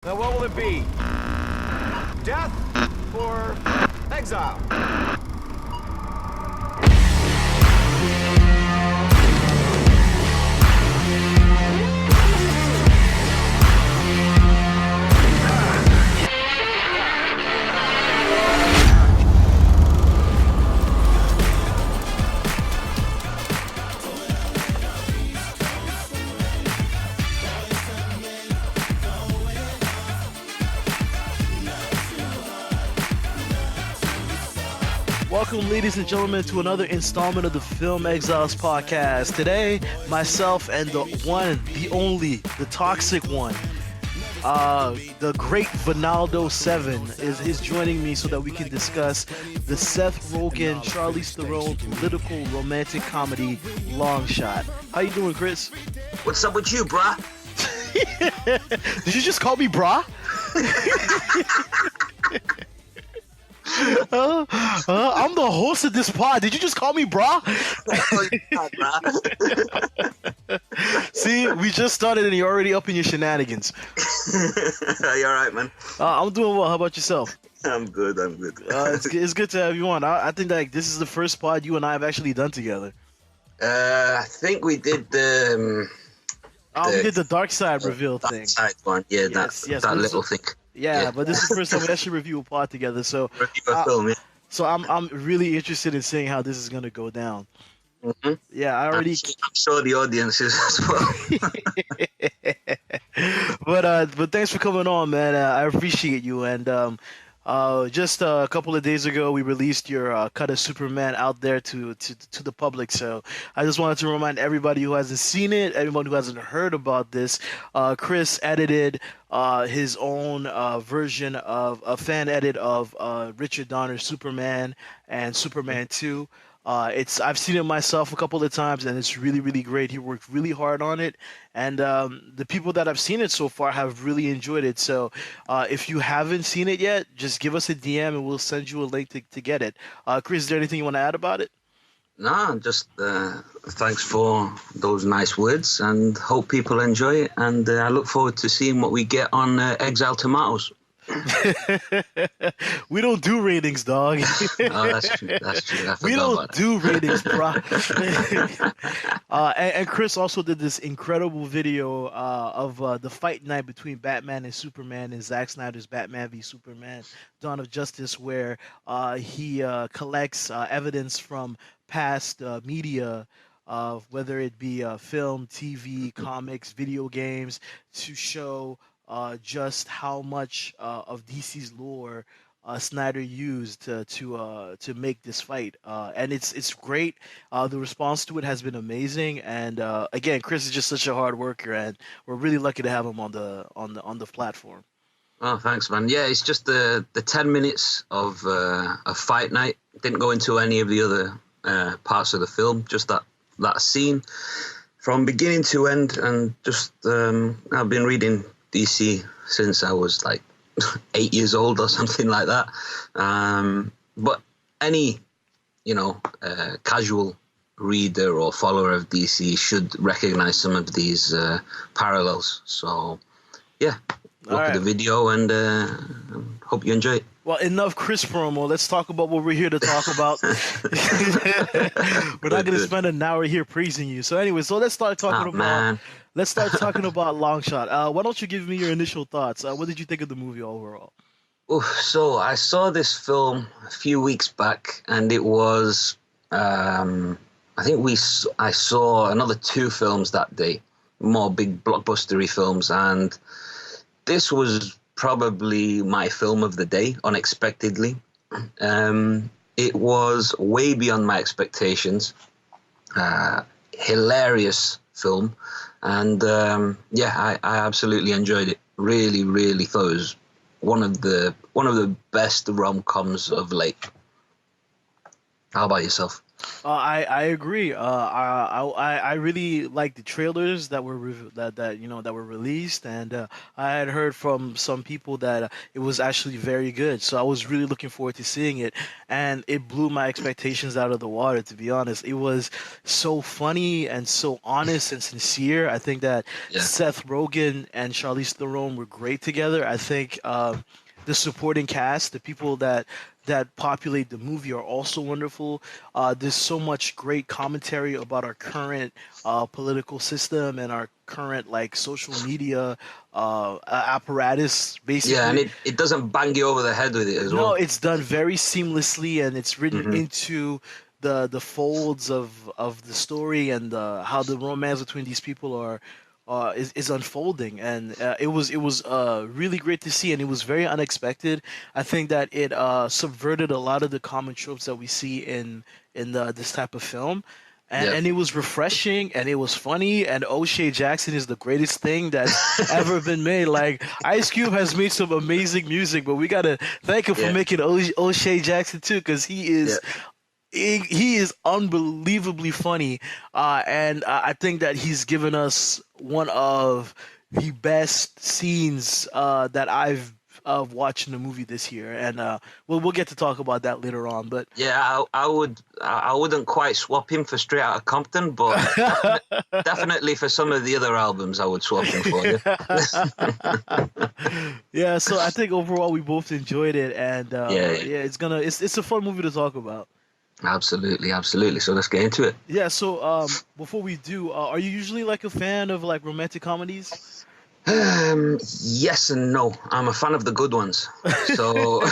Now what will it be? Death or exile? Welcome, ladies and gentlemen, to another installment of the Film Exiles podcast. Today, myself and the one, the only, the toxic one, the great Vinaldo 7 is joining me so that we can discuss the Seth Rogen, Charlize Theron political romantic comedy, Longshot. How you doing, Chris? What's up with you, brah? Did you just call me brah? I'm the host of this pod. Did you just call me brah? See, we just started and you're already up in your shenanigans. You alright, man? I'm doing well. How about yourself? I'm good. It's good to have you on. I think that this is the first pod you and I have actually done together. I think we did the... we did the Dark Side reveal thing. Dark Side one, yeah, yes, that little thing. Yeah, but this is the first time we actually review a pod together. So, review a film, yeah. So I'm really interested in seeing how this is gonna go down. Mm-hmm. Yeah, I'm sure the audience is as well. But thanks for coming on, man. I appreciate you. And just a couple of days ago, we released your cut of Superman out there to the public. So I just wanted to remind everybody who hasn't seen it, everyone who hasn't heard about this, Chris edited his own version of a fan edit of Richard Donner's Superman and Superman 2. I've seen it myself a couple of times, and it's really, really great. He worked really hard on it, and the people that have seen it so far have really enjoyed it. So if you haven't seen it yet, just give us a DM, and we'll send you a link to get it. Chris, is there anything you want to add about it? No, just thanks for those nice words, and hope people enjoy it. And I look forward to seeing what we get on Exile Tomatoes. We don't do ratings, dog. Oh, that's true. We don't do ratings, bro. And Chris also did this incredible video of the fight night between Batman and Superman in Zack Snyder's Batman v Superman: Dawn of Justice, where he collects evidence from past media, whether it be film, TV, comics, video games, to show just how much of DC's lore Snyder used to make this fight, and it's great. The response to it has been amazing, and again, Chris is just such a hard worker, and we're really lucky to have him on the platform. Oh, thanks, man. Yeah, it's just the 10 minutes of a fight night. Didn't go into any of the other parts of the film. Just that scene from beginning to end, and just I've been reading DC since I was like 8 years old or something like that. But any, casual reader or follower of DC should recognize some of these parallels. So, yeah, look at the video and hope you enjoy it. Well, enough Chris promo. Let's talk about what we're here to talk about. We're not going to spend an hour here praising you. So anyway, let's start talking about Longshot. Why don't you give me your initial thoughts? What did you think of the movie overall? So I saw this film a few weeks back, and it was, I saw another 2 films that day, more big blockbustery films, and this was probably my film of the day, unexpectedly. It was way beyond my expectations. Hilarious film. And I absolutely enjoyed it. Really, really thought it was one of the best rom-coms of late. How about yourself? I agree. I really like the trailers that were that were released, and I had heard from some people that it was actually very good. So I was really looking forward to seeing it, and it blew my expectations out of the water. To be honest, it was so funny and so honest and sincere. I think that Yeah. Seth Rogen and Charlize Theron were great together. I think the supporting cast, the people that populate the movie are also wonderful. There's so much great commentary about our current political system and our current like social media apparatus, Yeah, and basically. it doesn't bang you over the head with it as No, well. it's done very seamlessly, and it's written Hmm. into the folds of the story, and how the romance between these people is unfolding, and it was really great to see, and it was very unexpected. I think that it subverted a lot of the common tropes that we see in this type of film. And, Yeah. and it was refreshing, and it was funny, and O'Shea Jackson is the greatest thing that's ever been made. Like, Ice Cube has made some amazing music, but we gotta thank him for Yeah. making O'Shea Jackson too, because Yeah. he is unbelievably funny, and I think that he's given us one of the best scenes that I've watched in a movie this year, and we'll get to talk about that later on. But Yeah, I wouldn't quite swap him for Straight Outta Compton, but definitely for some of the other albums, I would swap him for you. yeah, so I think overall we both enjoyed it, and Yeah. it's a fun movie to talk about. Absolutely, absolutely. So let's get into it. Yeah, so before we do, are you usually like a fan of like romantic comedies? Yes and no. I'm a fan of the good ones. So,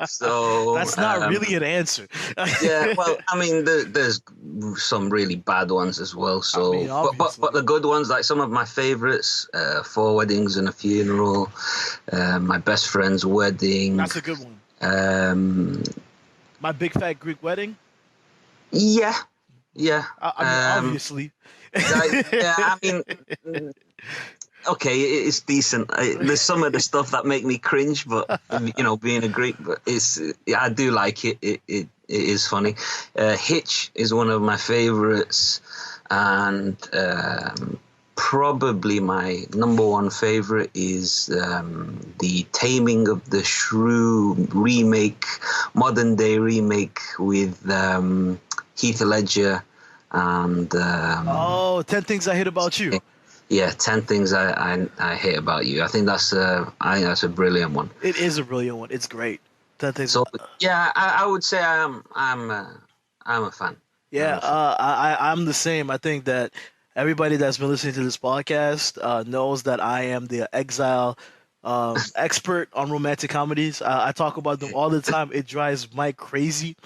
so That's not really an answer. yeah. Well, I mean, there's some really bad ones as well. So, I mean, but the good ones, like some of my favorites, Four Weddings and a Funeral, My Best Friend's Wedding. That's a good one. Um, My Big Fat Greek Wedding. yeah, yeah. I mean, obviously. Yeah. I mean. Okay, it's decent. There's some of the stuff that make me cringe, but being a Greek, but I do like it. It is funny. Hitch is one of my favorites, and probably my number one favorite is the Taming of the Shrew remake, modern day remake with Heath Ledger and 10 Things I Hate About You. yeah, 10 Things I Hate About You. I think that's a brilliant one. It is a brilliant one. It's great. 10 Things. So yeah, I would say I'm a fan. Yeah, I'm the same. I think that everybody that's been listening to this podcast knows that I am the Exile expert on romantic comedies. I talk about them all the time. It drives Mike crazy.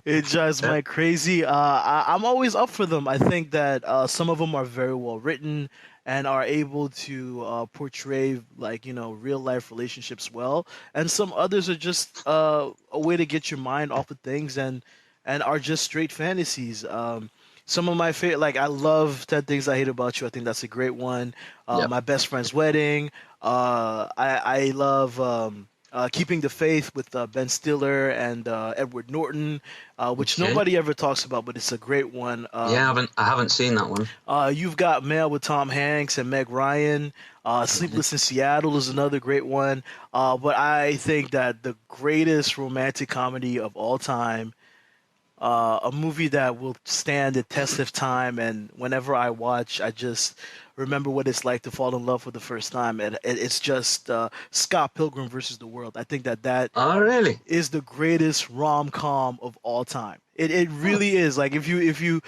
It drives Mike crazy. I'm always up for them. I think that some of them are very well written and are able to portray real life relationships well, and some others are just a way to get your mind off of things and are just straight fantasies. Some of my favorite, like I love 10 Things I Hate About You. I think that's a great one. Yep. My Best Friend's Wedding. I love Keeping the Faith with Ben Stiller and Edward Norton, which Okay. nobody ever talks about, but it's a great one. Yeah, I haven't seen that one. You've got Mail with Tom Hanks and Meg Ryan. Sleepless in Seattle is another great one. But I think that the greatest romantic comedy of all time, a movie that will stand the test of time, and whenever I watch, I just remember what it's like to fall in love for the first time. And it's just Scott Pilgrim versus the World. I think that Oh, really? is the greatest rom-com of all time. It really is. Like if you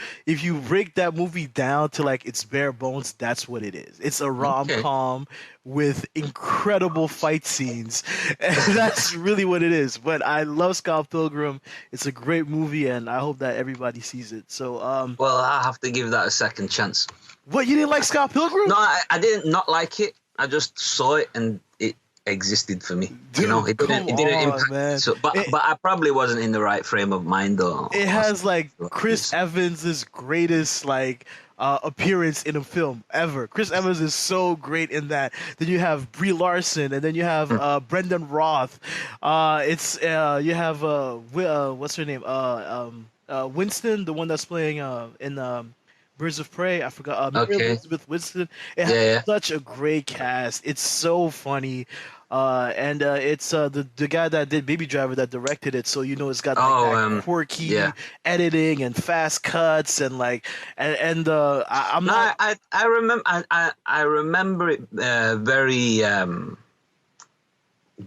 break that movie down to like its bare bones, that's what it is. It's a rom-com with incredible fight scenes. And that's really what it is. But I love Scott Pilgrim. It's a great movie, and I hope that everybody sees it. So Well, I have to give that a second chance. what, you didn't like Scott Pilgrim? No, I didn't not like it. I just saw it and it existed for me. Dude, It didn't come impact on, man. me. So, but I probably wasn't in the right frame of mind though. It has like Chris Evans's greatest like appearance in a film ever. Chris Evans is so great in that. Then you have Brie Larson, and then you have Brendan Roth. You have what's her name? Winston, the one that's playing in Birds of Prey. I forgot. Mary Okay. Elizabeth Winston. It has Yeah. such a great cast. It's so funny. And it's the guy that did Baby Driver that directed it, so it's got like that quirky yeah. editing and fast cuts and like I'm No, not. I remember. I remember it very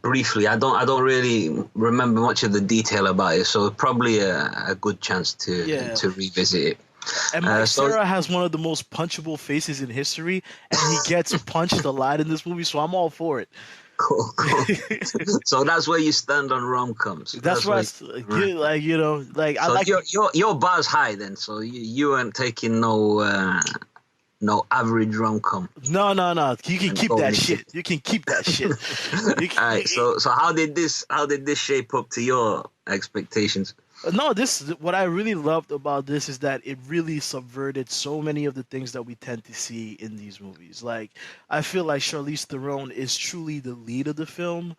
briefly. I don't really remember much of the detail about it, so probably a good chance to revisit it. And Mike Cera has one of the most punchable faces in history, and he gets punched a lot in this movie, so I'm all for it. Cool. So that's where you stand on rom-coms. That's where I like your bar's high then, so you aren't taking no average rom-com. No. You can keep that shit. You can keep that shit. All right. So how did this shape up to your expectations? No, what I really loved about this is that it really subverted so many of the things that we tend to see in these movies. Like, I feel like Charlize Theron is truly the lead of the film.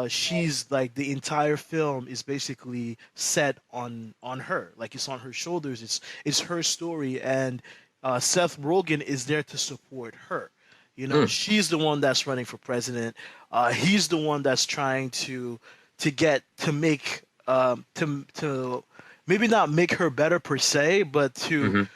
She's like, the entire film is basically set on her. Like, it's on her shoulders. It's her story, and Seth Rogen is there to support her. She's the one that's running for president. He's the one that's trying to make to maybe not make her better per se, but to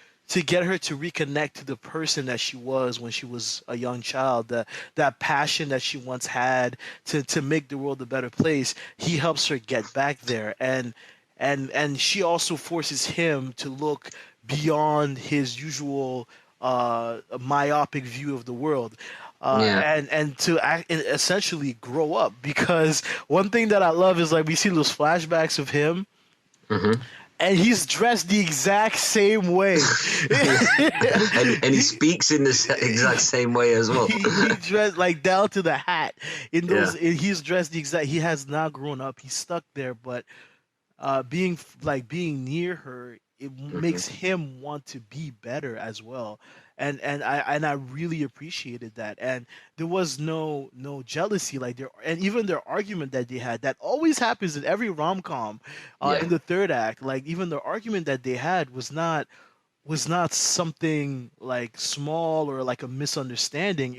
get her to reconnect to the person that she was when she was a young child, that passion that she once had to make the world a better place. He helps her get back there, and she also forces him to look beyond his usual myopic view of the world. And to essentially grow up, because one thing that I love is, like, we see those flashbacks of him, and he's dressed the exact same way, and he speaks in the exact same way as well. he dressed like down to the hat. He's dressed the exact. He has not grown up. He's stuck there, but being near her, it makes him want to be better as well. And I really appreciated that, and there was no jealousy, like and even their argument that they had, that always happens in every rom-com in the third act. Like, even the argument that they had was not something like small or like a misunderstanding.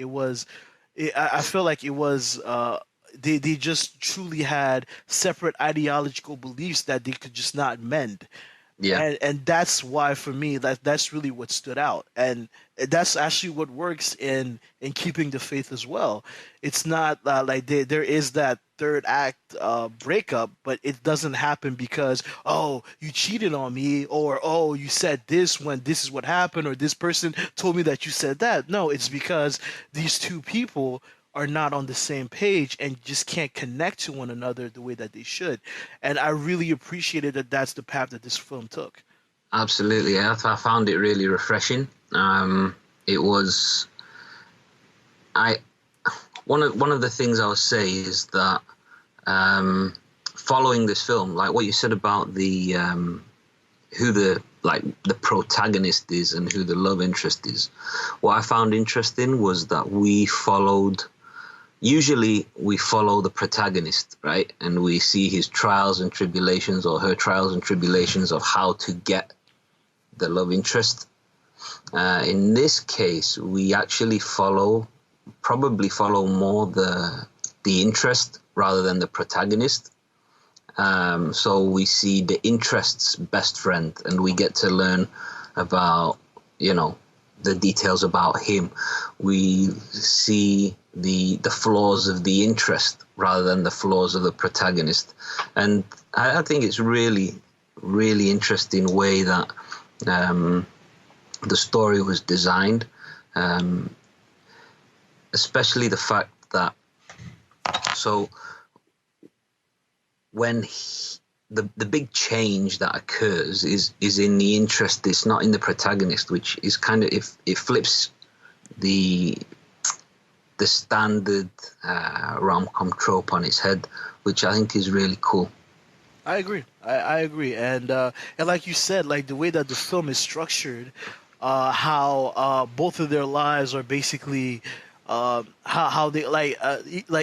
I feel like it was they just truly had separate ideological beliefs that they could just not mend. And that's why, for me, that's really what stood out, and that's actually what works in keeping the faith as well. It's not like there is that third act breakup, but it doesn't happen because, oh, you cheated on me, or, oh, you said this when this is what happened, or this person told me that you said that. No, it's because these two people are not on the same page and just can't connect to one another the way that they should. And I really appreciated that that's the path that this film took. Absolutely. I found it really refreshing. It was... One of the things I would say is that following this film, like what you said about the who the protagonist is and who the love interest is, what I found interesting was that usually we follow the protagonist, right? And we see his trials and tribulations, or her trials and tribulations, of how to get the love interest. In this case, we actually probably follow more the interest rather than the protagonist. So we see the interest's best friend, and we get to learn about, the details about him. We see the flaws of the interest rather than the flaws of the protagonist. And I think it's really, really interesting way that the story was designed, especially the fact that, so when the big change that occurs is in the interest. It's not in the protagonist, which is kind of, it flips the standard rom-com trope on its head, which I think is really cool. I agree. I agree. And like you said, like the way that the film is structured, how both of their lives are basically how they like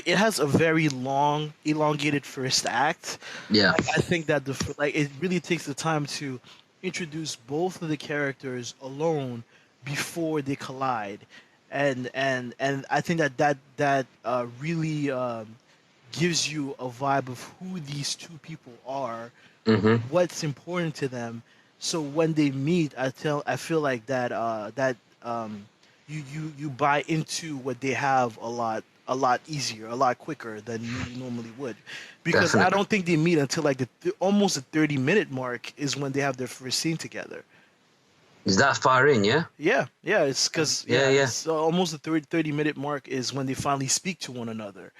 it has a very long elongated first act. Yeah, I think that like it really takes the time to introduce both of the characters alone before they collide, and I think that really gives you a vibe of who these two people are, hmm, what's important to them. So when they meet, I feel like you buy into what they have a lot easier, a lot quicker than you normally would, because I definitely. don't think they meet until like almost the 30-minute mark is when they have their first scene together. Is that far in? Yeah, Yeah, it's because yeah, yeah. it's almost the 30-minute mark is when they finally speak to one another.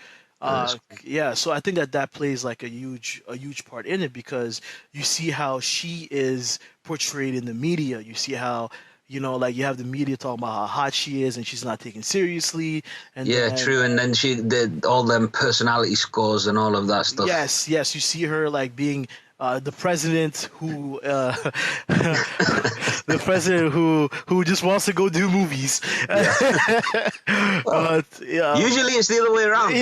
That's Yeah, so I think that plays like a huge part in it, because you see how she is portrayed in the media. You see how, like, you have the media talking about how hot she is and she's not taken seriously, and yeah, then true. And then she did all them personality scores and all of that stuff. yes, you see her like being the president who the president who just wants to go do movies. Yeah. Well, Yeah. usually it's the other way around.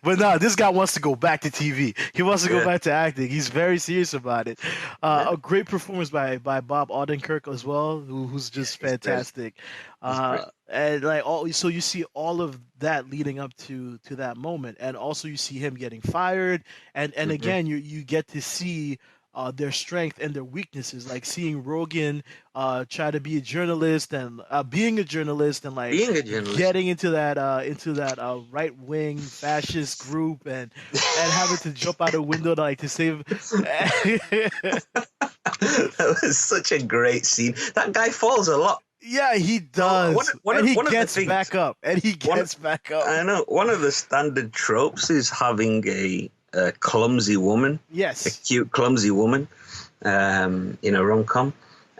But no, this guy wants to go back to TV. He wants to go Yeah. back to acting. He's very serious about it. Yeah. A great performance by Bob Odenkirk as well, who's just He's great. fantastic. He's great. And like so you see all of that leading up to that moment, and also you see him getting fired, and Hmm. again you get to see their strength and their weaknesses, like seeing Rogan try to be a journalist, and being a journalist, and like Being a journalist. getting into that right wing fascist group, and having to jump out a window to like to save. That was such a great scene. That guy falls a lot. Yeah, he does, and he One of the gets things, back up, and he one, gets back up. I know one of the standard tropes is having a clumsy woman, a Yes, cute clumsy woman, in a rom-com,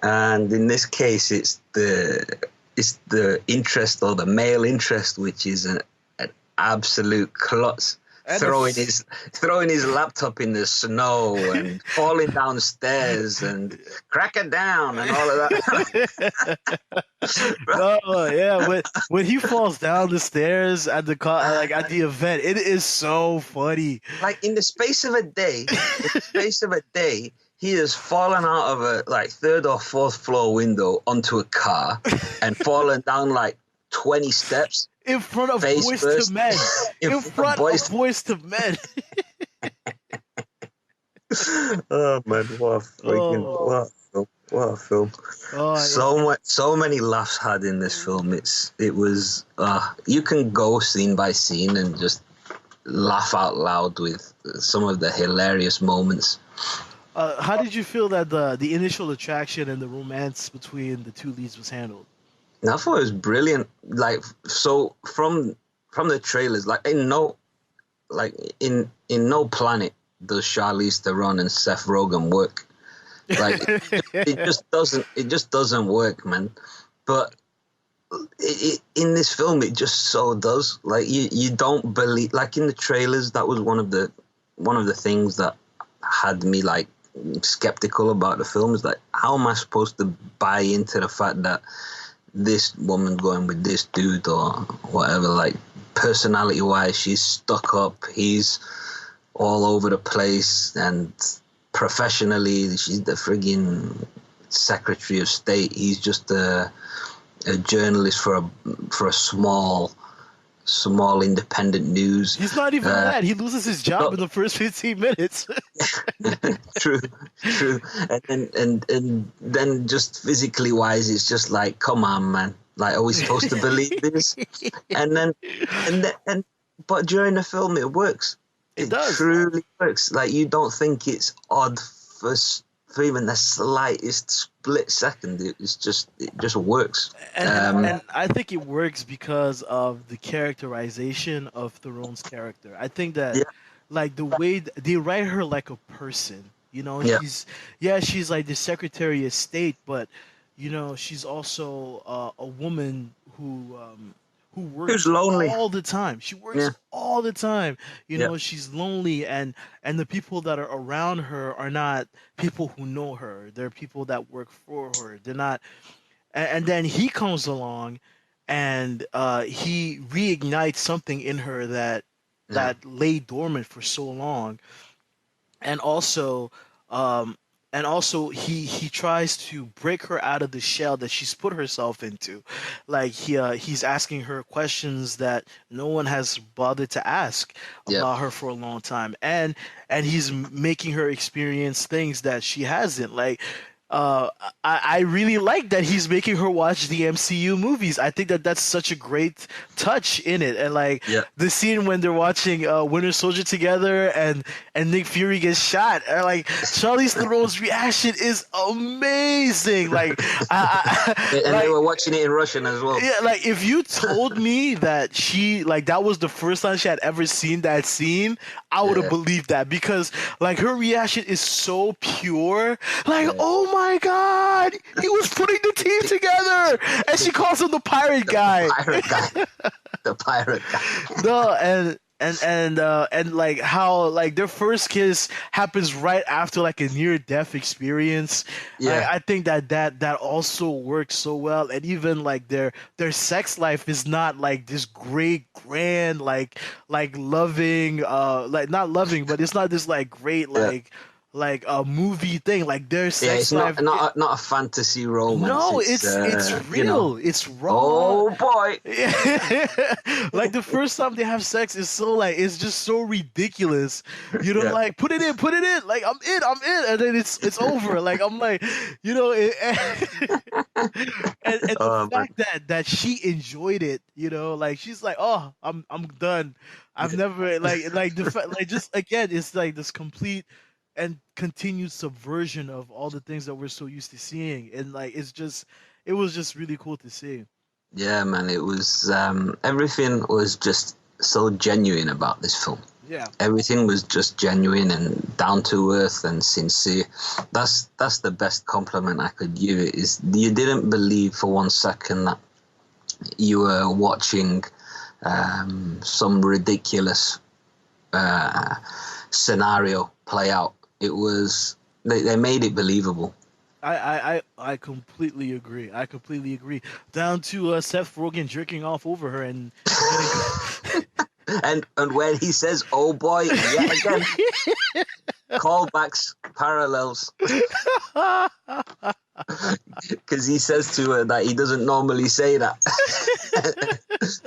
and in this case, it's the interest, or the male interest, which is an absolute klutz. and Throwing his laptop in the snow and falling downstairs and crack it down and all of that. oh yeah, when he falls down the stairs at like at the event, it is so funny. Like in the space of a day, he has fallen out of a like third or fourth floor window onto a car and fallen down like 20 steps. In front of Face Boys first. to Men. In front of Boys- Boys to Men. Oh man, what a freaking Oh. what a film! Oh, So many laughs had in this film. It was you can go scene by scene and just laugh out loud with some of the hilarious moments. how did you feel that the initial attraction and the romance between the two leads was handled? And I thought it was brilliant. Like so from the trailers, like in no planet does Charlize Theron and Seth Rogen work. Like it just doesn't work, man. But in this film, it just so does. Like you don't believe. Like in the trailers, that was one of the things that had me like skeptical about the film. Is like, how am I supposed to buy into the fact that this woman going with this dude or whatever? Like personality wise, she's stuck up. He's all over the place, and professionally, she's the friggin' Secretary of State. He's just a journalist for a small independent news. He's not even that. He loses his job in the first 15 minutes. True. And then just physically wise, it's just like, come on, man. Like, are we supposed to believe this? But during the film, it works. It does. Truly works. Like, you don't think it's odd for even the slightest split second. It just works. And I think it works because of the characterization of Theron's character. I think that, Yeah. like, the way they write her like a person. Yeah. She's like the Secretary of State, but she's also a woman who works Who's lonely. all the time. She works Yeah. all the time. Yeah. She's lonely, and the people that are around her are not people who know her. They're people that work for her. They're not. and then he comes along, and he reignites something in her that lay dormant for so long, and also um he tries to break her out of the shell that she's put herself into. Like he's asking her questions that no one has bothered to ask Yeah. about her for a long time, and he's making her experience things that she hasn't. Like uh I really like that he's making her watch the MCU movies. I think that that's such a great touch in it. And like Yeah. the scene when they're watching Winter Soldier together, and Nick Fury gets shot, and like Charlize Theron's reaction is amazing. Like And like, they were watching it in Russian as well. yeah, like if you told me that she like that was the first time she had ever seen that scene, I would have Yeah. believed that, because like her reaction is so pure. Like, oh my god, he was putting the team together, and she calls him the pirate guy. Pirate guy. The pirate guy. No, and like how like their first kiss happens right after like a near death experience. Yeah. I think that also works so well. And even like their sex life is not like this great grand like loving like not loving, but it's not this like great like a movie thing. Like their Yeah, sex it's life not a fantasy romance. no, it's real. You know. It's raw. Oh boy. Like the first time they have sex is so like it's just so ridiculous. You know, Yeah. like put it in. Like I'm in, and then it's over. Like I'm like, you know, and the Oh, man. fact that she enjoyed it. You know, like she's like, oh, I'm done. I've never like just again, it's like this complete and continued subversion of all the things that we're so used to seeing, and like it was just really cool to see. Yeah, man. It was everything was just so genuine about this film. Yeah, Everything was just genuine and down to earth and sincere. That's the best compliment I could give it. Is you didn't believe for one second that you were watching some ridiculous scenario play out. It was they made it believable. I completely agree. I completely agree. Down to Seth Rogen jerking off over her and getting... And when he says, "Oh boy," yet again, callbacks, parallels. Because he says to her that he doesn't normally say that,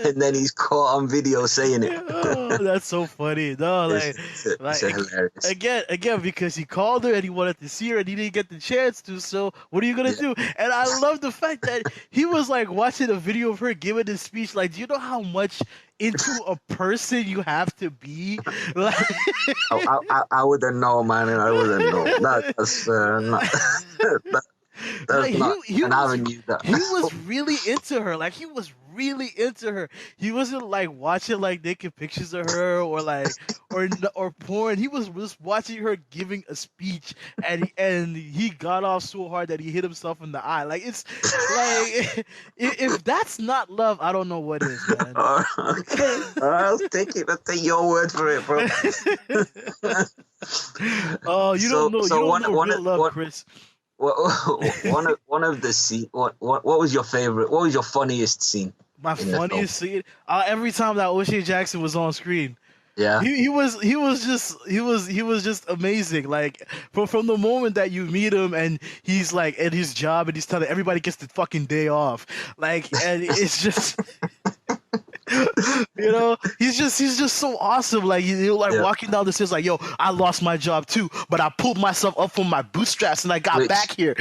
and then he's caught on video saying it. Oh, that's so funny. No, like, It's hilarious. again, because he called her and he wanted to see her and he didn't get the chance to. So what are you gonna do? And I love the fact that he was like watching a video of her giving this speech. Like, do you know how much into a person you have to be? Like, I wouldn't know, man, and I wouldn't know. That's that's like, not he an was, avenue that he was really into her. Like he was really into her. He wasn't like watching like naked pictures of her or like or porn. He was just watching her giving a speech, and he got off so hard that he hit himself in the eye. Like it's like if that's not love, I don't know what is, man. Okay. I'll take your word for it, bro. Oh, you don't know. You don't know real love, Chris. One of the scene. What was your favorite? What was your funniest scene? My funniest scene. Every time that O'Shea Jackson was on screen. Yeah. He was just amazing. Like from the moment that you meet him and he's like at his job and he's telling everybody gets the fucking day off. Like, and it's just. You know, he's just so awesome. Like walking down the stairs, like, yo, I lost my job too, but I pulled myself up from my bootstraps and I got back here.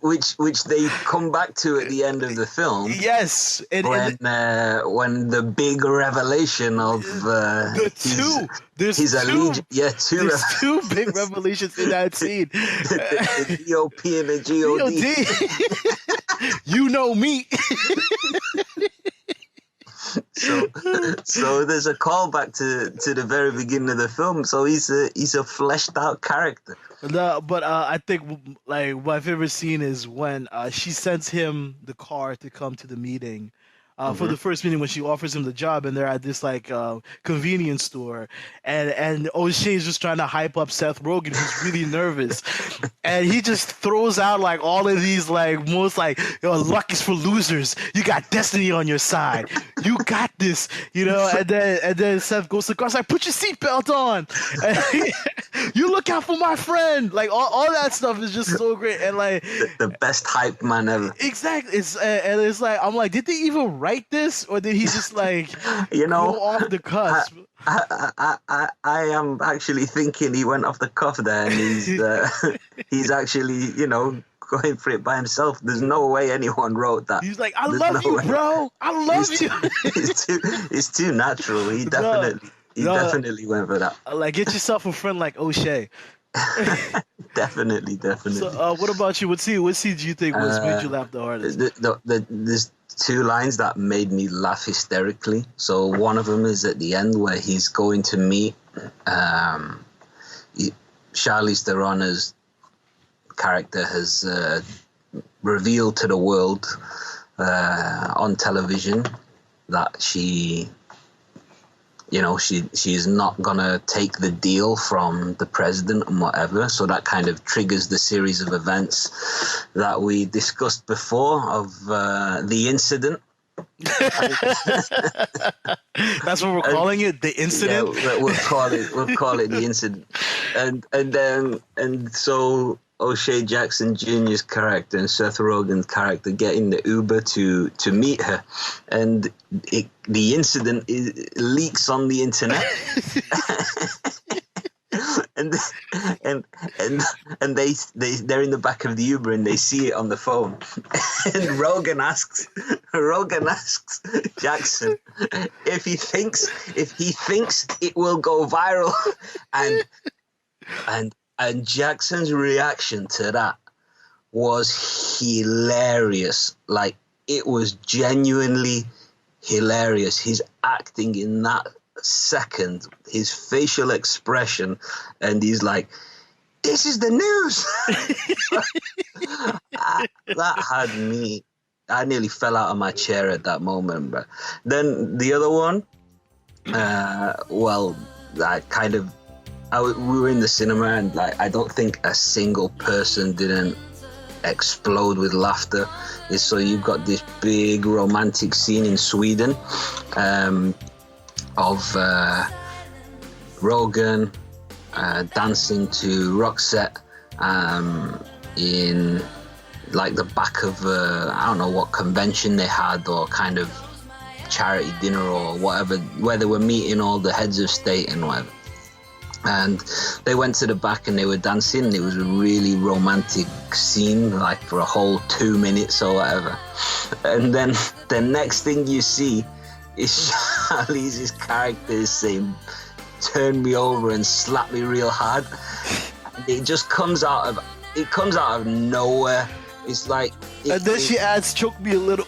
which they come back to at the end of the film. Yes, when the big revelation of there's two big revelations in that scene. the GOP and the GOD. You know me. So there's a callback to the very beginning of the film. So he's a fleshed out character. But I think like my favorite scene is when she sends him the car to come to the meeting, for the first meeting when she offers him the job, and they're at this like convenience store, and O'Shea's just trying to hype up Seth Rogen, who's really nervous, and he just throws out like all of these like most like, luck is for losers. You got destiny on your side. You got this, and then Seth goes to the car, like, put your seatbelt on. You look out for my friend. Like all that stuff is just so great, and like the best hype man ever. Exactly. It's like, I'm like, did they even write this, or did he just like go off the cusp? I am actually thinking he went off the cuff there, and he's actually going for it by himself. There's no way anyone wrote that. He's like, I love you, bro. I love you. It's too natural. He definitely went for that. Like, get yourself a friend like O'Shea. Definitely. So, what about you? What scene do you think made you laugh the hardest? There's two lines that made me laugh hysterically. So one of them is at the end where he's going to meet Charlize Theron's character has revealed to the world on television that she's not gonna take the deal from the president and whatever. So that kind of triggers the series of events that we discussed before of the incident. That's what we're calling it, the incident. Yeah, we'll call it the incident. And so O'Shea Jackson Jr.'s character and Seth Rogen's character get in the Uber to meet her, and the incident leaks on the internet. and they're in the back of the Uber and they see it on the phone. And Rogen asks Jackson if he thinks it will go viral, and Jackson's reaction to that was hilarious. Like, it was genuinely hilarious. His acting in that second, his facial expression, and he's like, "This is the news." That had me. I nearly fell out of my chair at that moment. But then the other one, we were in the cinema, and like, I don't think a single person didn't explode with laughter. So you've got this big romantic scene in Sweden of Rogen dancing to Roxette in like the back of I don't know what convention they had, or kind of charity dinner or whatever, where they were meeting all the heads of state and whatever. And they went to the back and they were dancing, and it was a really romantic scene, like for a whole 2 minutes or whatever. And then the next thing you see is Charlize's character is saying, "Turn me over and slap me real hard." And it just comes out of nowhere. It's like, and then she adds, "Choke me a little."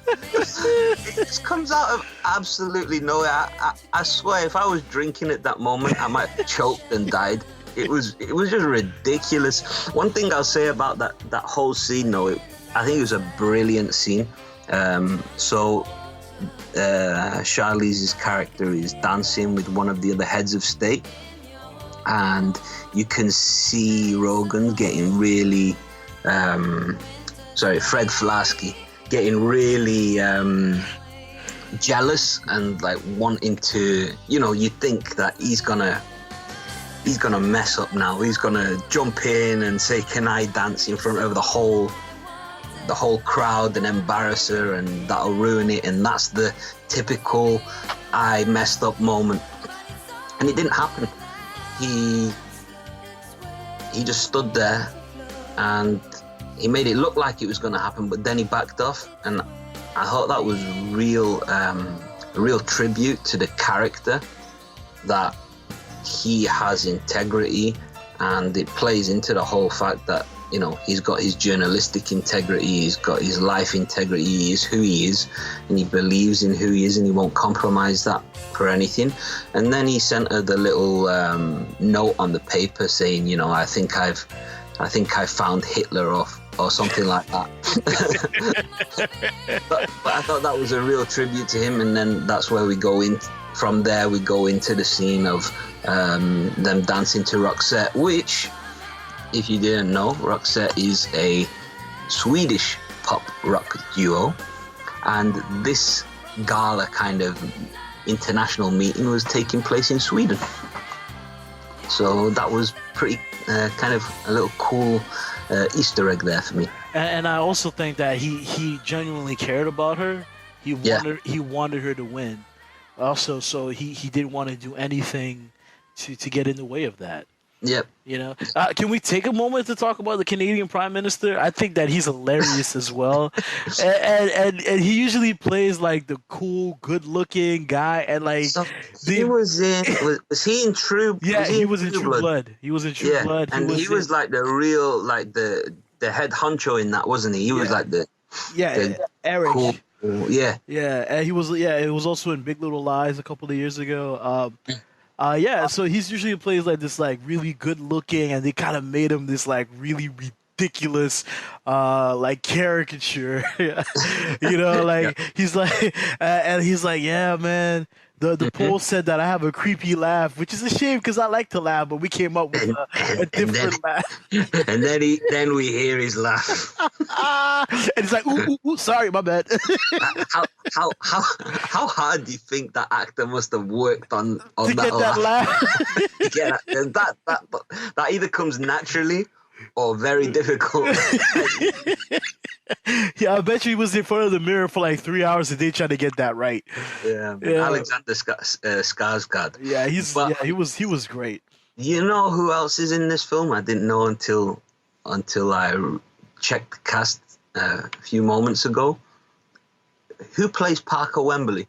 It just comes out of absolutely nowhere. I swear, if I was drinking at that moment, I might have choked and died. It was just ridiculous. One thing I'll say about that whole scene, though, I think it was a brilliant scene. Charlize's character is dancing with one of the other heads of state, and you can see Rogen getting really, Fred Flasky getting really jealous and like wanting to, you think that he's gonna mess up now. He's gonna jump in and say, "Can I dance?" in front of the whole crowd and embarrass her, and that'll ruin it. And that's the typical "I messed up" moment. And it didn't happen. He just stood there and he made it look like it was going to happen, but then he backed off, and I thought that was a real tribute to the character, that he has integrity, and it plays into the whole fact that, he's got his journalistic integrity, he's got his life integrity, he is who he is, and he believes in who he is, and he won't compromise that for anything. And then he sent her the little note on the paper saying, I think I found Hitler, or or something like that. but I thought that was a real tribute to him, and then that's where we go in. From there, we go into the scene of them dancing to Roxette, which, if you didn't know, Roxette is a Swedish pop rock duo, and this gala kind of international meeting was taking place in Sweden. So that was pretty kind of a little cool Easter egg there for me. And I also think that he genuinely cared about her. He wanted her to win. Also, so he didn't want to do anything to get in the way of that. Yep. You know, can we take a moment to talk about the Canadian Prime Minister? I think that he's hilarious as well, and he usually plays like the cool, good-looking guy, and like so he was he in True? Yeah, he was in True Blood. He was in True Blood. He was like the real, like the head honcho in that, wasn't he? He was like the Eric. Cool, yeah, and he was it was also in Big Little Lies a couple of years ago. So he's usually plays like this like really good looking, and they kind of made him this like really ridiculous like caricature. You know, like he's like and he's like, yeah, man. The poll said that I have a creepy laugh, which is a shame because I like to laugh, but we came up with a different laugh. And then we hear his laugh. And it's like, ooh, sorry, my bad. How hard do you think that actor must have worked on to that get that laugh? Yeah, that either comes naturally or very difficult. Yeah, I bet you he was in front of the mirror for like 3 hours a day trying to get that right. Yeah. Alexander Skarsgård. Yeah, he was great. You know who else is in this film? I didn't know until I checked the cast a few moments ago. Who plays Parker Wembley?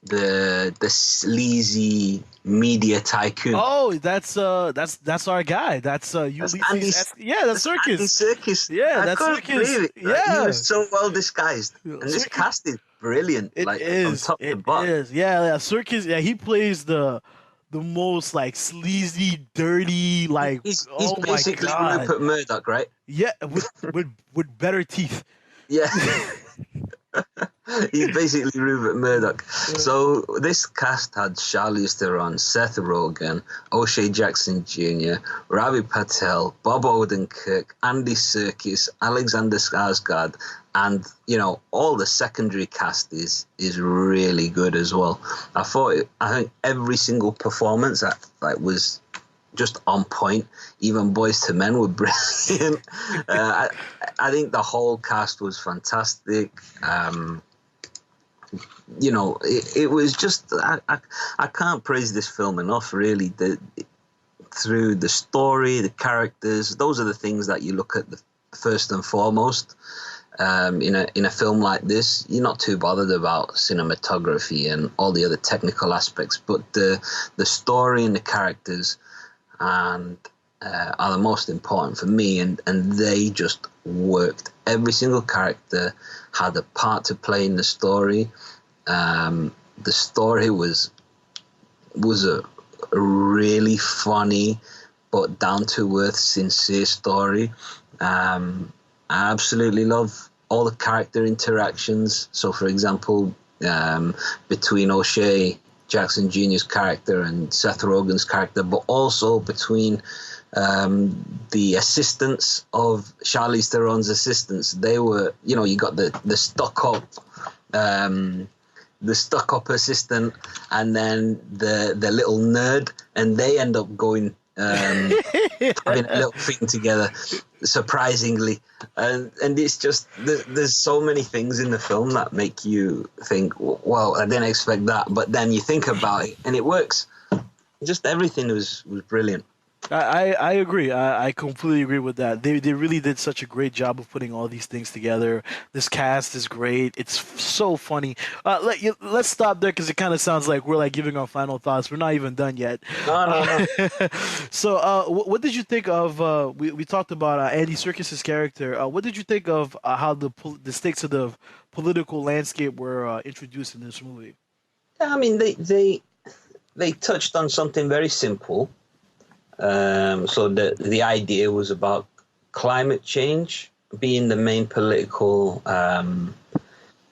The sleazy media tycoon. Oh, that's our guy. That's Ulysses. That's Circus. Andy Serkis. Yeah, that's couldn't Circus. believe it. Yeah, he was so well disguised, and this cast is brilliant. It like is. From top to bottom. It is. Yeah, Circus. Yeah, he plays the most like sleazy, dirty, like He's oh basically my God. Rupert Murdoch, right? Yeah, with better teeth. Yeah. He's basically Rupert Murdoch. So this cast had Charlize Theron, Seth Rogen, O'Shea Jackson Jr., Ravi Patel, Bob Odenkirk, Andy Serkis, Alexander Skarsgård, and all the secondary cast is really good as well. I think every single performance that was just on point. Even Boys to Men were brilliant. I think the whole cast was fantastic. It was just I can't praise this film enough. Really, through the story, the characters, those are the things that you look at first and foremost. In a film like this, you're not too bothered about cinematography and all the other technical aspects, but the story and the characters and are the most important for me, and they just worked. Every single character had a part to play in the story. The story was a really funny but down-to-earth, sincere story. I absolutely love all the character interactions. So, for example, between O'Shea Jackson Jr.'s character and Seth Rogen's character, but also between the assistants of Charlize Theron's assistants. They were, you got the stuck-up assistant, and then the little nerd, and they end up going having a little thing together, surprisingly, and it's just there's so many things in the film that make you think, well, I didn't expect that, but then you think about it and it works. Just everything was brilliant. I agree. I completely agree with that. They really did such a great job of putting all these things together. This cast is great. It's so funny. Let's stop there because it kind of sounds like we're like giving our final thoughts. We're not even done yet. No. So, what did you think of? We talked about Andy Serkis's character. What did you think of how the stakes of the political landscape were introduced in this movie? I mean, they touched on something very simple. So the idea was about climate change being the main political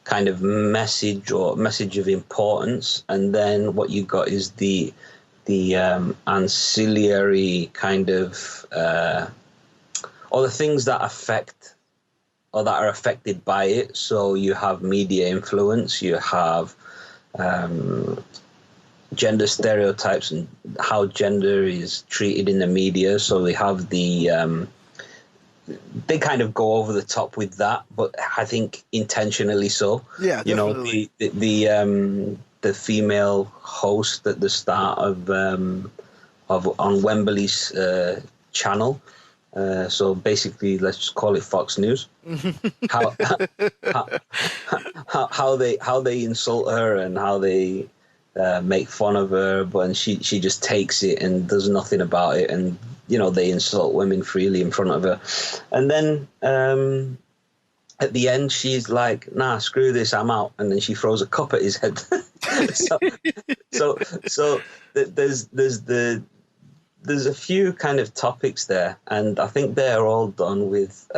kind of message of importance, and then what you got is the ancillary kind of or the things that affect or that are affected by it. So you have media influence, you have gender stereotypes and how gender is treated in the media. So we have they kind of go over the top with that, but I think intentionally so. Yeah, definitely. The female host at the start of on Wembley's channel. So basically, let's just call it Fox News. how they insult her and how they make fun of her, but she just takes it and does nothing about it, and they insult women freely in front of her, and then at the end she's like, "Nah, screw this, I'm out," and then she throws a cup at his head. so there's a few kind of topics there, and I think they're all done with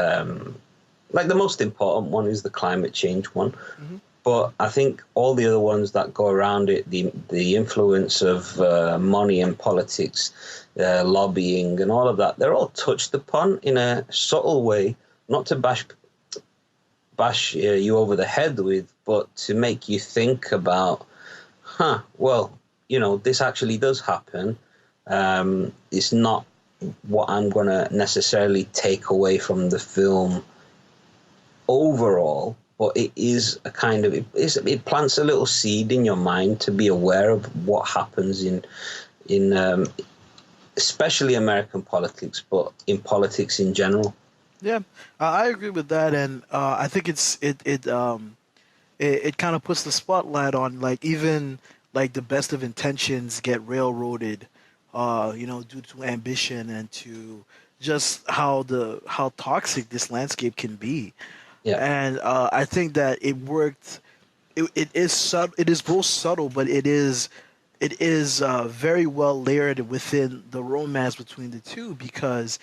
like the most important one is the climate change one. Mm-hmm. But I think all the other ones that go around it, the influence of money and politics, lobbying and all of that, they're all touched upon in a subtle way, not to bash you over the head with, but to make you think about, this actually does happen. It's not what I'm going to necessarily take away from the film overall, but it is a kind of it plants a little seed in your mind to be aware of what happens in especially American politics, but in politics in general. Yeah, I agree with that, and I think it kind of puts the spotlight on even the best of intentions get railroaded, due to ambition and to just how toxic this landscape can be. Yeah. And I think that it worked. It is subtle. It is both subtle, but it is very well layered within the romance between the two, because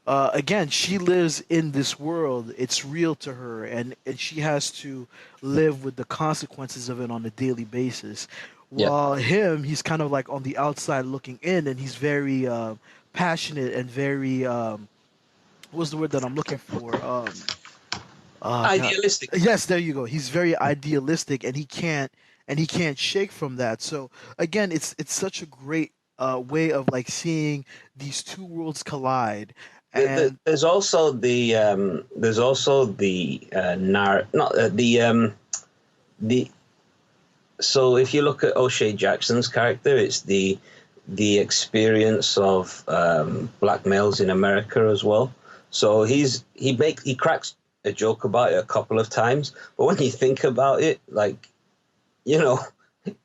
again, she lives in this world. It's real to her, and she has to live with the consequences of it on a daily basis. While he's kind of like on the outside looking in, and he's very passionate and very what's the word that I'm looking for? Idealistic. Yes, there you go. He's very idealistic, and he can't shake from that. So again, it's such a great way of seeing these two worlds collide. And there's also the so if you look at O'Shea Jackson's character, it's the experience of black males in America as well. So he cracks a joke about it a couple of times, but when you think about it, it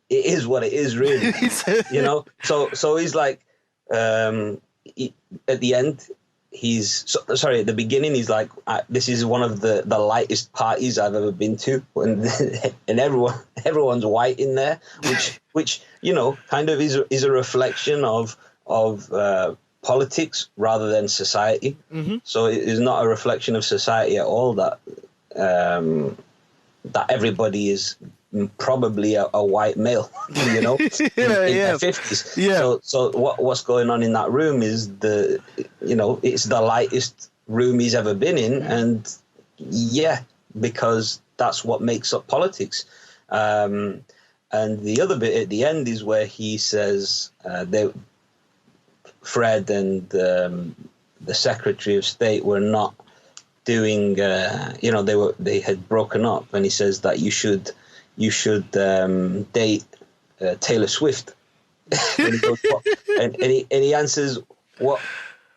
is what it is, really. So he's like, at the end, at the beginning, he's like, this is one of the lightest parties I've ever been to, and everyone's white in there, which kind of is a reflection of politics rather than society. Mm-hmm. So it is not a reflection of society at all that everybody is probably a white male, in their 50s. Yeah. So what's going on in that room is it's the lightest room he's ever been in, and because that's what makes up politics. And the other bit at the end is where he says Fred and the Secretary of State were not doing, they had broken up, and he says that you should date Taylor Swift. And he goes, and he answers, what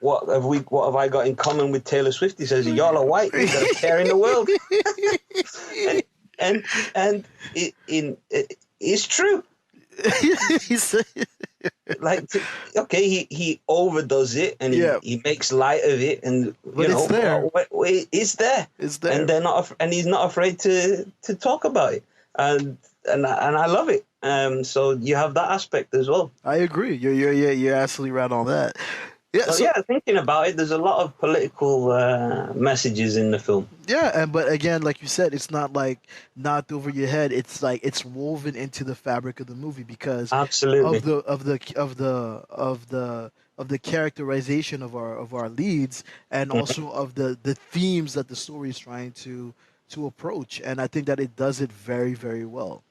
have I got in common with Taylor Swift? He says, y'all are white, you got a care in the world. and it's true. He overdoes it, and he makes light of it, and it's there. It's there. It's there, and they're not, and he's not afraid to talk about it, and I love it. So you have that aspect as well. I agree. You're absolutely right on that. Yeah, So so yeah, thinking about it, there's a lot of political messages in the film. yeah, and but again, like you said, it's not like knocked over your head. It's like it's woven into the fabric of the movie because of Absolutely. the characterization of our leads, and Mhm. also of the themes that the story is trying to approach. And I think that it does it very, very well.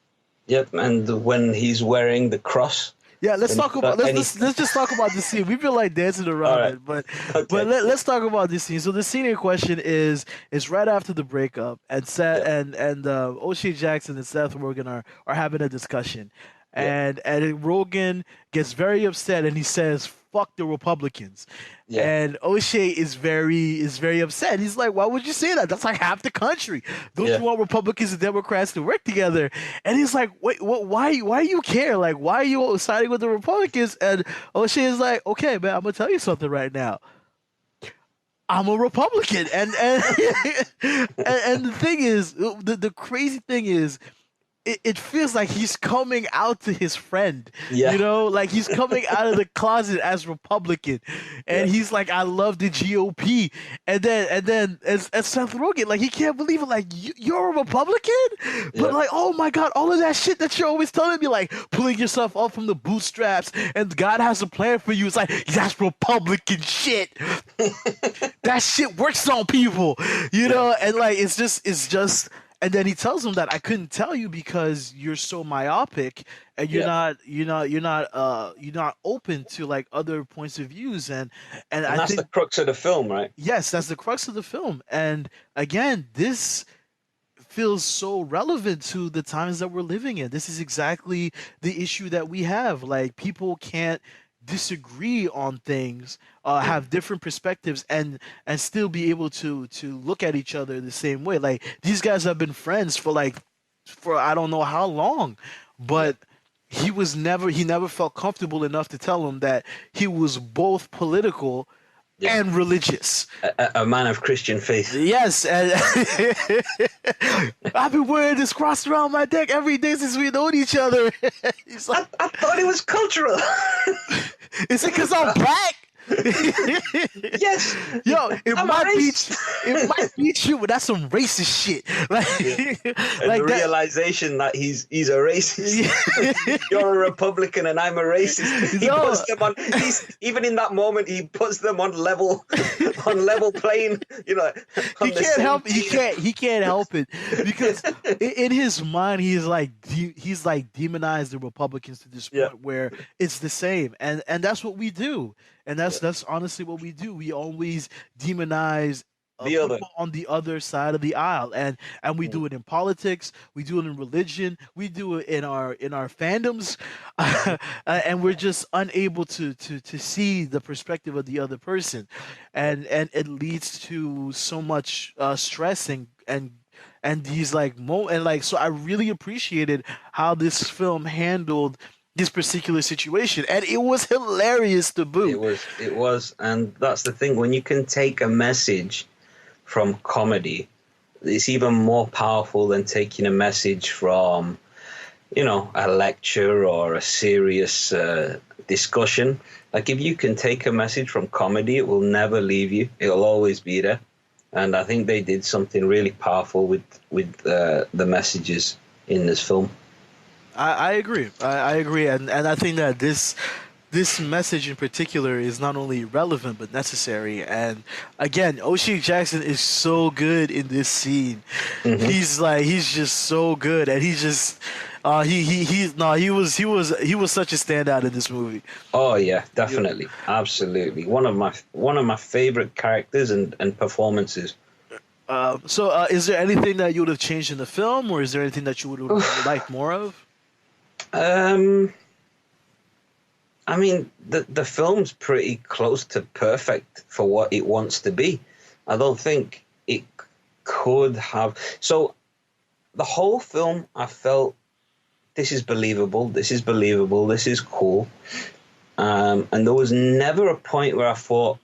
Yep, and when he's wearing the cross, Yeah, let's when talk he's about got any. let's just talk about the scene. We've been like dancing All around right. it, but Okay. let's talk about this scene. So the scene in question is right after the breakup, and Seth Yep. and O'Shea Jackson and Seth Rogen are having a discussion, Yep. and Rogen gets very upset and he says, "Fuck the Republicans." Yeah. And O'Shea is very upset. He's like, "Why would you say that? That's like half the country. Don't Yeah. you want Republicans and Democrats to work together?" And he's like, "Wait, what? Why you care? Like, why are you siding with the Republicans?" And O'Shea is like, "Okay, man, I'm gonna tell you something right now. I'm a Republican." And the thing is, the crazy thing is, it feels like he's coming out to his friend, Yeah. like he's coming out of the closet as Republican, Yeah. and he's like, "I love the GOP," and then as Seth Rogen, like he can't believe it, like you're a Republican, but Yeah. like, oh my God, all of that shit that you're always telling me, like pulling yourself up from the bootstraps, and God has a plan for you. It's like that's Republican shit. That shit works on people, and like it's just and then he tells him that I couldn't tell you because you're so myopic and Yeah. you're not open to like other points of views, and And I that's the think crux of the film, right? yes, that's the crux of the film. And again, this feels so relevant to the times that we're living in. This is exactly the issue that we have. Like people can't disagree on things, have different perspectives, and still be able to look at each other the same way. Like these guys have been friends for I don't know how long, Yeah. but he never felt comfortable enough to tell him that he was both political Yeah. and religious. A man of Christian faith. Yes, and I've been wearing this cross around my neck every day since we known each other. He's like, I thought it was cultural. is it because I'm black? Yes. Yo, I'm a racist. it might beat you, but that's some racist shit. Like, And like the that. realization that he's a racist. You're a Republican and I'm a racist. He No. puts them on. Even in that moment, he puts them on level plane. On He the can't same help. team. He can't help it because in his mind he's like demonized the Republicans to this Yeah. point where it's the same, and that's what we do, and that's honestly what we do. We always demonize The other. people on the other side of the aisle, and we Mm. do it in politics, we do it in religion, we do it in our fandoms, and we're just unable to see the perspective of the other person, and it leads to so much stress and these like and like so I really appreciated how this film handled this particular situation, and it was hilarious to boot. It was, and that's the thing. When you can take a message from comedy, it's even more powerful than taking a message from, a lecture or a serious discussion. Like if you can take a message from comedy, it will never leave you. It'll always be there. And I think they did something really powerful with the messages in this film. I agree. I agree, and I think that this message in particular is not only relevant but necessary. And again, O'Shea Jackson is so good in this scene. Mm-hmm. He's just so good, and he's just he was such a standout in this movie. Oh yeah, definitely, absolutely. One of my favorite characters and performances. So, is there anything that you would have changed in the film, or is there anything that you would have liked more of? I mean, the film's pretty close to perfect for what it wants to be. I don't think it could have. So the whole film, I felt this is believable. This is believable. This is cool. And there was never a point where I thought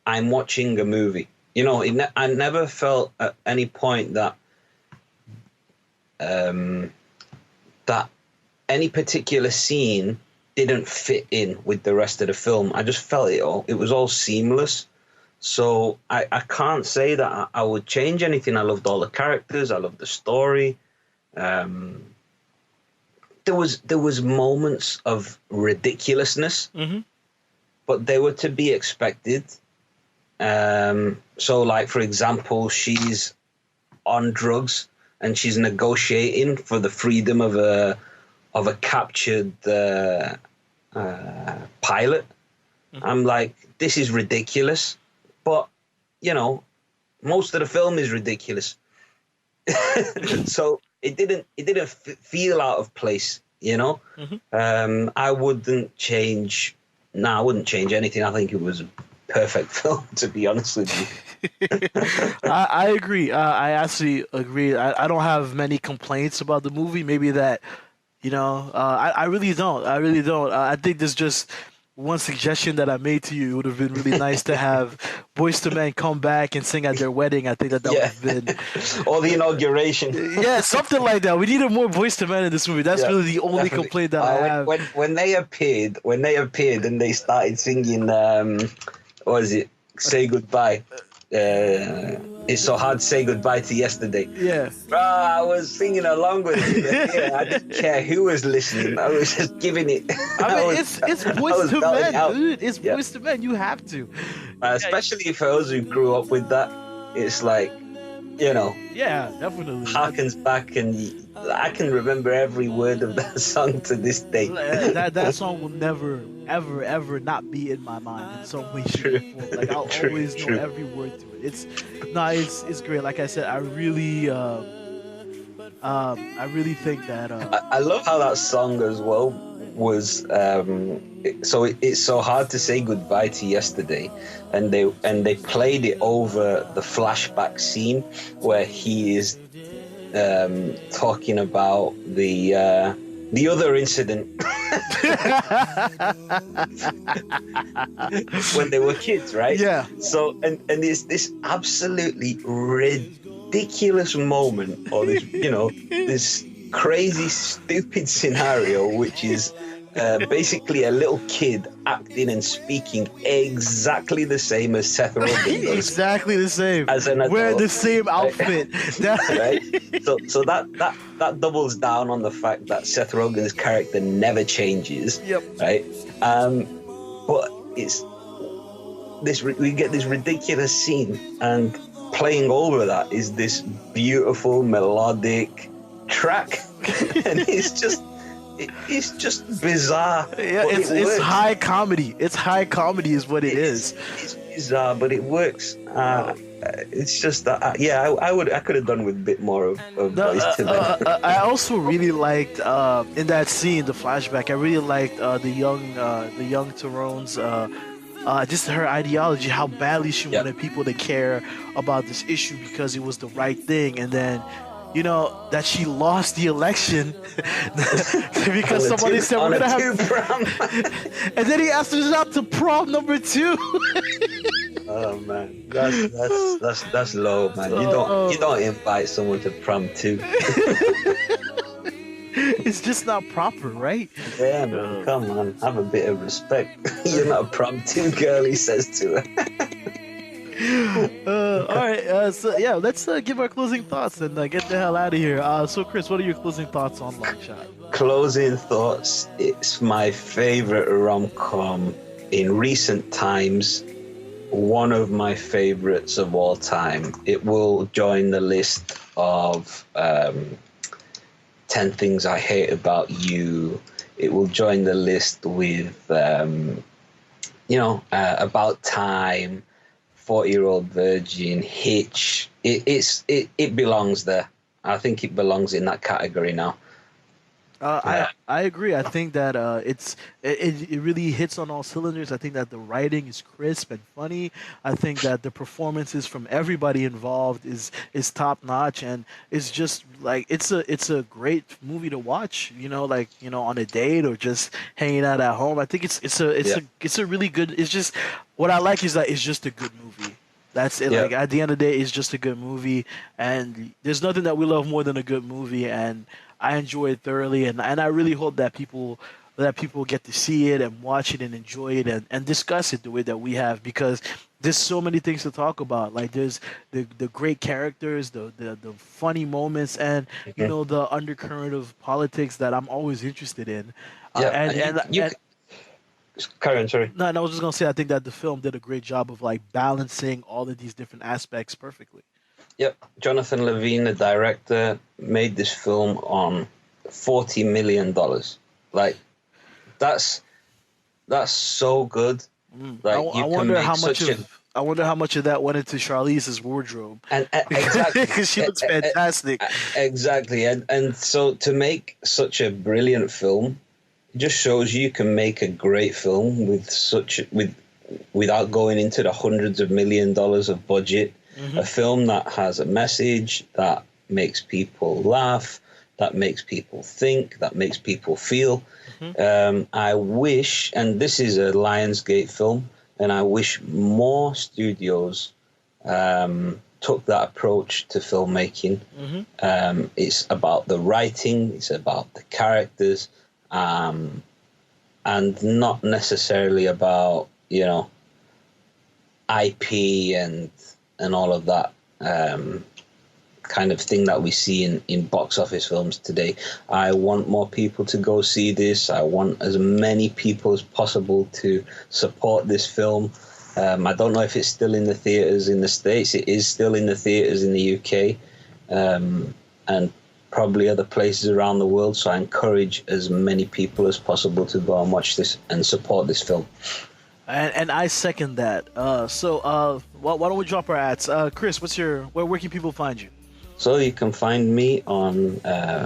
I'm watching a movie. I never felt at any point that that any particular scene didn't fit in with the rest of the film. I just felt it was all seamless. So I can't say that I would change anything. I loved all the characters. I loved the story. There was moments of ridiculousness, but they were to be expected. So, like, for example, she's on drugs and she's negotiating for the freedom of a captured pilot. I'm like, this is ridiculous, but most of the film is ridiculous. So it didn't feel out of place, I wouldn't change. No, I wouldn't change anything. I think it was a perfect film, to be honest with you. I agree. I actually agree. I don't have many complaints about the movie. Maybe that, I really don't. I think there's just one suggestion that I made to you. It would have been really nice to have Boyz II Men come back and sing at their wedding. I think that would have been... Or the inauguration. Yeah, something like that. We needed more Boyz II Men in this movie. That's really the only complaint that I have. When they appeared and they started singing, what is it? Say Goodbye. It's so hard to say goodbye to yesterday. Yeah. I was singing along with it. Yeah, I didn't care who was listening. I was just giving it. It's Boyz II Men, dude. It's Boyz II Men. You have to. Especially for us who grew up with that, it's like, Yeah, definitely. Harkens back, and I can remember every word of that song to this day. That song will never, ever, ever not be in my mind in some way, shape, or form. Like, I'll always know every word to it. It's great. Like I said, I really think that. I love how that song as well was. So it's so hard to say goodbye to yesterday, and they played it over the flashback scene where he is talking about the other incident when they were kids, right? Yeah. So and it's this absolutely ridiculous moment, or this this crazy stupid scenario, which is basically a little kid acting and speaking exactly the same as Seth Rogen does. Exactly the same. As an adult. Wear the same outfit. Right? So that doubles down on the fact that Seth Rogen's character never changes. Yep. Right? But it's this. We get this ridiculous scene, and playing over that is this beautiful melodic track, and it's just bizarre. Yeah, it's high comedy. It's high comedy is what it is. It's bizarre, but it works. It's just that, I could have done with a bit more of Boyz II Men. I also really liked in that scene, the flashback. I really liked the young Theron's just her ideology, how badly she wanted people to care about this issue because it was the right thing, and then. That she lost the election because somebody said we're gonna have prom. And then he asked her out to prom number 2. Oh man, that's low, man. You don't invite someone to prom 2. It's just not proper, right? Yeah, man. Come on, have a bit of respect. You're not a prom 2 girl, he says to her. All right, let's give our closing thoughts and get the hell out of here. So, Chris, what are your closing thoughts on Longshot? Closing thoughts. It's my favorite rom-com in recent times. One of my favorites of all time. It will join the list of 10 Things I Hate About You. It will join the list with, About Time. 40-Year-Old Virgin, Hitch. It belongs there. I think it belongs in that category now. I agree. I think that it really hits on all cylinders. I think that the writing is crisp and funny. I think that the performances from everybody involved is top notch, and it's just like it's a great movie to watch. On a date or just hanging out at home. I think it's a really good. It's just what I like is that it's just a good movie. That's it. Yeah. Like at the end of the day, it's just a good movie, and there's nothing that we love more than a good movie. And I enjoy it thoroughly, and I really hope that people that people get to see it and watch it and enjoy it and discuss it the way that we have, because there's so many things to talk about. Like there's the great characters, the funny moments, and the undercurrent of politics that I'm always interested in. Yeah, carry on, sorry. No, and I was just gonna say I think that the film did a great job of like balancing all of these different aspects perfectly. Yep, Jonathan Levine, the director, made this film on $40 million. Like, that's so good. Like, I wonder how much I wonder how much of that went into Charlize's wardrobe. And exactly, because she looks fantastic. Exactly, and so to make such a brilliant film, it just shows you can make a great film without going into the hundreds of $millions of budget. A film that has a message, that makes people laugh, that makes people think, that makes people feel. I wish, and this is a Lionsgate film, and I wish more studios took that approach to filmmaking. It's about the writing, it's about the characters, and not necessarily about, IP and all of that kind of thing that we see in box office films today. I want more people to go see this. I want as many people as possible to support this film. I don't know if it's still in the theaters in the States. It is still in the theaters in the UK, and probably other places around the world. So I encourage as many people as possible to go and watch this and support this film. And I second that. So why don't we drop our ads? Chris, where can people find you? So you can find me on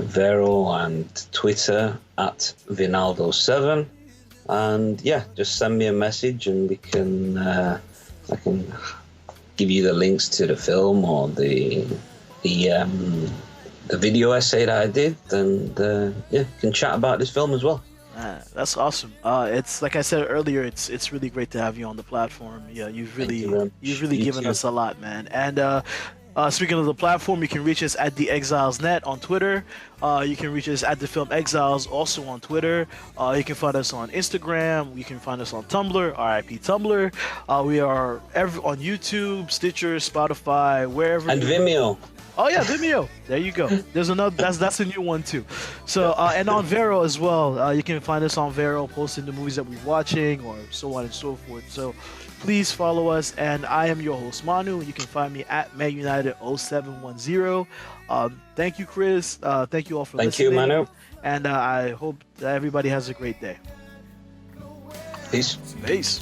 Vero and Twitter at Vinaldo7, and just send me a message and we can I can give you the links to the film or the video essay that I did, and can chat about this film as well. That's awesome. It's like I said earlier, it's really great to have you on the platform. Yeah, you've really given us a lot, man. And speaking of the platform, you can reach us at the Exilesnet on Twitter. You can reach us at the Film Exiles also on Twitter. You can find us on Instagram. You can find us on Tumblr, RIP Tumblr. We are on YouTube, Stitcher, Spotify, wherever. And Vimeo. Oh yeah, Vimeo. There you go. There's another. That's a new one too. So and on Vero as well. You can find us on Vero, posting the movies that we're watching or so on and so forth. So please follow us. And I am your host Manu. You can find me at ManUnited0710. Thank you, Chris. Thank you all for listening. Thank you, Manu. And I hope that everybody has a great day. Peace. Peace.